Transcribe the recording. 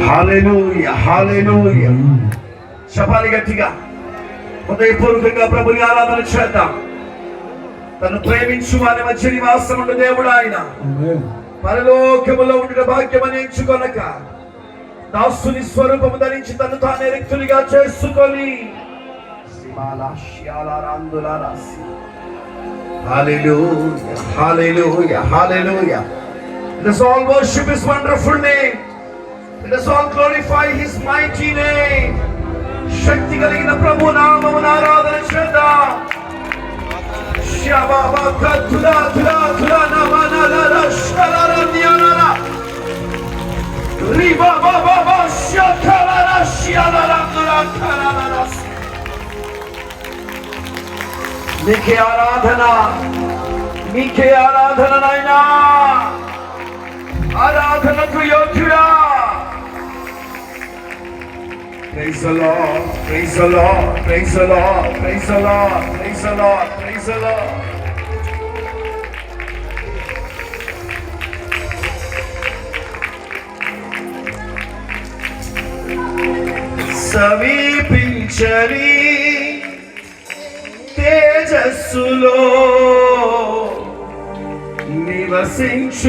హల్లెలూయా హల్లెలూయా. చెప్పాలి గట్టిగా, హృదయపూర్వకంగా ప్రభుని ఆరాధన చేద్దాం. తను ప్రేమించు వారి మధ్య నివాసం ఉండే దేవుడు ఆయన. పరలోకములో ఉండే భాగ్యమని ఎంచుకొనక దాసుని స్వరూపము ధరించి తను తానే రిక్తునిగా చేసుకొని హల్లెలూయా హల్లెలూయా హల్లెలూయా. Let us all worship His wonderful name. Let us all glorify His mighty name. శక్తి కలిగిన ప్రభు నామమున ఆరాధన చేద్దాం. శబబ కతులా తులా తులా నమనల శరరన్యనర రిబా బాబా శకరర శియనరనర కరనరస్. మీకే ఆరాధన, మీకే ఆరాధన నాయనా. ఆరాధనకు యోగ్యుడా. Praise the Lord, praise the Lord, praise the Lord, praise the Lord, praise the Lord, praise the Lord. సమీపించని తేజస్సులో నివసించు